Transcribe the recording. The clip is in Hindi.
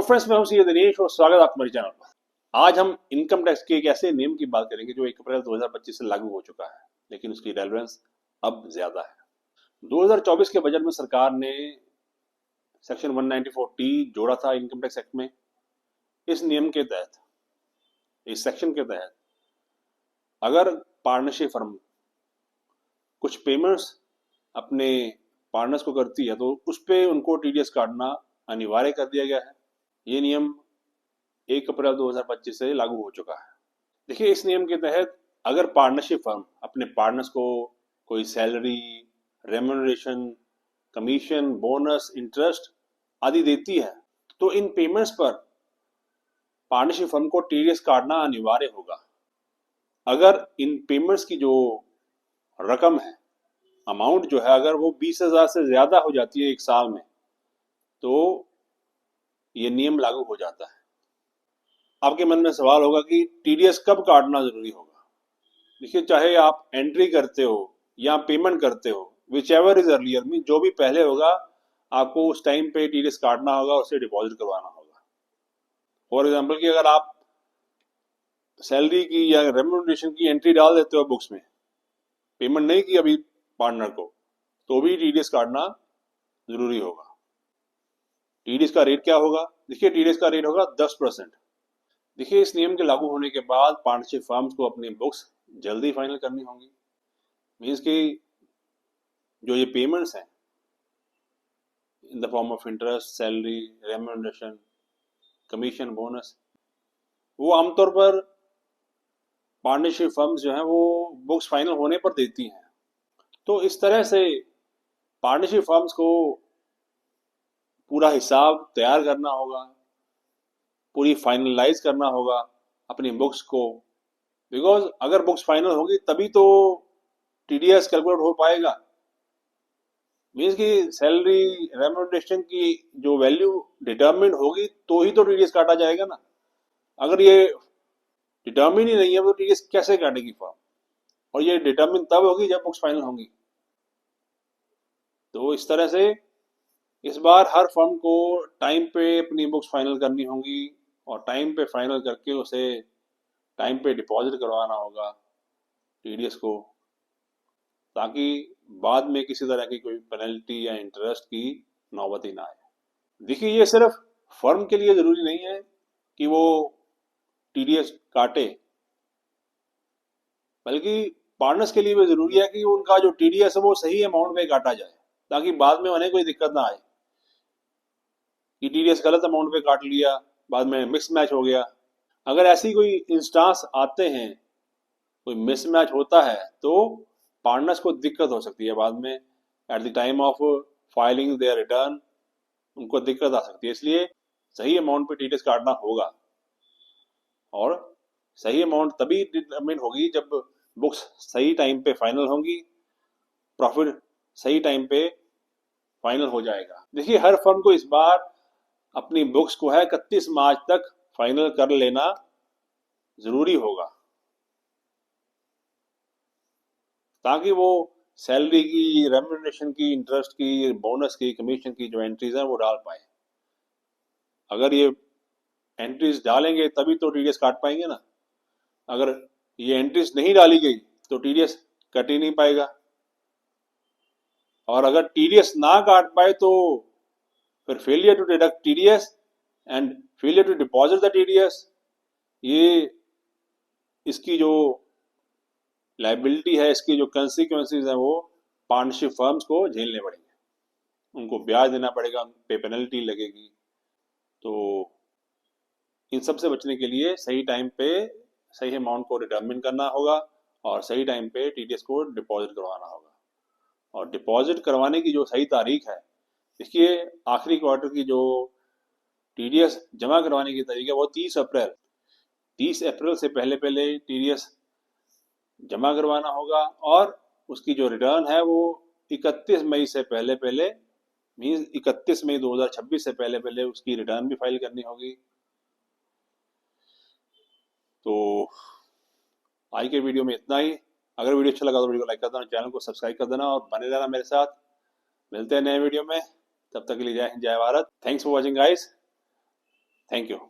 हेलो फ्रेंड्स, मैं हूं सी दिनेश और स्वागत है आपका मेरे चैनल पर। आज हम इनकम टैक्स के एक ऐसे नियम की बात करेंगे जो 1 अप्रैल 2025 से लागू हो चुका है, लेकिन उसकी रेलेवेंस अब ज्यादा है। 2024 के बजट में सरकार ने सेक्शन 194T जोड़ा था इनकम टैक्स एक्ट में। इस नियम के तहत, इस सेक्शन के तहत, अगर पार्टनरशिप फर्म कुछ पेमेंट्स अपने पार्टनर्स को करती है तो उस पे उनको टीडीएस काटना अनिवार्य कर दिया गया है। ये नियम 1 अप्रैल 2025 से लागू हो चुका है। देखिए, इस नियम के तहत अगर पार्टनरशिप फर्म अपने पार्टनर्स को कोई salary, remuneration, commission, bonus, interest आदि देती है तो इन पेमेंट्स पर पार्टनरशिप फर्म को टीडीएस काटना अनिवार्य होगा। अगर इन पेमेंट्स की जो रकम है, अमाउंट जो है, अगर वो 20,000 से ज्यादा हो जाती है एक साल में तो ये नियम लागू हो जाता है। आपके मन में सवाल होगा कि टीडीएस कब काटना जरूरी होगा। देखिए, चाहे आप एंट्री करते हो या पेमेंट करते हो, which ever is earlier, mean जो भी पहले होगा आपको उस टाइम पे टीडीएस काटना होगा, उसे डिपॉजिट करवाना होगा। फॉर एग्जाम्पल कि अगर आप सैलरी की या रेम्यूनरेशन की एंट्री डाल देते हो बुक्स में, पेमेंट नहीं की अभी पार्टनर को, तो भी टीडीएस काटना जरूरी होगा। टीडीएस का रेट क्या होगा? देखिए, टीडीएस का रेट होगा 10%। देखिए, इस नियम के लागू होने के बाद पार्टनरशिप फर्म्स को अपनी बुक्स जल्दी फाइनल करनी होंगी। मीन्स कि जो ये पेमेंट्स हैं in the form of interest, salary, remuneration, commission, bonus, वो आमतौर पर पार्टनरशिप फर्म्स जो हैं वो बुक्स फाइनल होने पर देती हैं। तो इस तरह से पार्टनरशिप फर्म्स को पूरा हिसाब तैयार करना होगा, पूरी फाइनलाइज करना होगा अपनी बुक्स को, बिकॉज अगर बुक्स फाइनल होगी तभी तो टीडीएस कैलकुलेट हो पाएगा। मीन्स कि सैलरी, रेम्यूनरेशन की जो वैल्यू डिटर्मिन होगी तो ही तो टीडीएस काटा जाएगा ना। अगर ये डिटर्मिन ही नहीं है तो टीडीएस कैसे काटेगी फर्म? और ये डिटर्मिन तब होगी जब बुक्स फाइनल होंगी। तो इस तरह से इस बार हर फर्म को टाइम पे अपनी बुक्स फाइनल करनी होंगी और टाइम पे फाइनल करके उसे टाइम पे डिपॉजिट करवाना होगा टीडीएस को, ताकि बाद में किसी तरह की कोई पेनल्टी या इंटरेस्ट की नौबत ही ना आए। देखिए, ये सिर्फ फर्म के लिए जरूरी नहीं है कि वो टीडीएस काटे, बल्कि पार्टनर्स के लिए भी जरूरी है कि उनका जो टीडीएस है वो सही अमाउंट में काटा जाए, ताकि बाद में उन्हें कोई दिक्कत ना आए कि टीडीएस गलत अमाउंट पे काट लिया, बाद में मिस मैच हो गया। अगर ऐसी कोई इंस्टांस आते हैं, कोई मिसमैच होता है, तो पार्टनर्स को दिक्कत हो सकती है बाद में, at the time of filing their return उनको दिक्कत आ सकती है। इसलिए सही अमाउंट पे टीडीएस काटना होगा, और सही अमाउंट तभी डिटरमिन होगी जब बुक्स सही टाइम पे फाइनल होंगी, प्रॉफिट सही टाइम पे फाइनल हो जाएगा। देखिए, हर फर्म को इस बार अपनी बुक्स को है 31 मार्च तक फाइनल कर लेना जरूरी होगा, ताकि वो सैलरी की, रेम्यूनरेशन की, इंटरेस्ट की, बोनस की, कमीशन की जो एंट्रीज हैं वो डाल पाए। अगर ये एंट्रीज डालेंगे तभी तो टीडीएस काट पाएंगे ना। अगर ये एंट्रीज नहीं डाली गई तो टीडीएस कट ही नहीं पाएगा, और अगर टीडीएस ना काट पाए तो फिर failure to deduct TDS and failure to deposit the TDS, ये इसकी जो लाइबिलिटी है, इसकी जो कंसिक्वेंसेस है, वो पार्टनरशिप फर्म्स को झेलने पड़ेंगे। उनको ब्याज देना पड़ेगा, उन पे पेनल्टी लगेगी। तो इन सब से बचने के लिए सही टाइम पे सही अमाउंट को डिटर्मिन करना होगा और सही टाइम पे टीडीएस को डिपॉजिट करवाना होगा। और डिपॉजिट करवाने की जो सही तारीख है, देखिए, आखिरी क्वार्टर की जो टीडीएस जमा करवाने की तारीख है वो 30 अप्रैल। 30 अप्रैल से पहले पहले टीडीएस जमा करवाना होगा, और उसकी जो रिटर्न है वो 31 मई से पहले पहले, मीन्स 31 मई 2026 से पहले पहले उसकी रिटर्न भी फाइल करनी होगी। तो आज के वीडियो में इतना ही। अगर वीडियो अच्छा लगा तो वीडियो को लाइक कर देना, चैनल को सब्सक्राइब कर देना और बने रहना मेरे साथ। मिलते हैं नए वीडियो में, तब तक के लिए जय हिंद, जय Bharat. Thanks for watching guys. Thank you.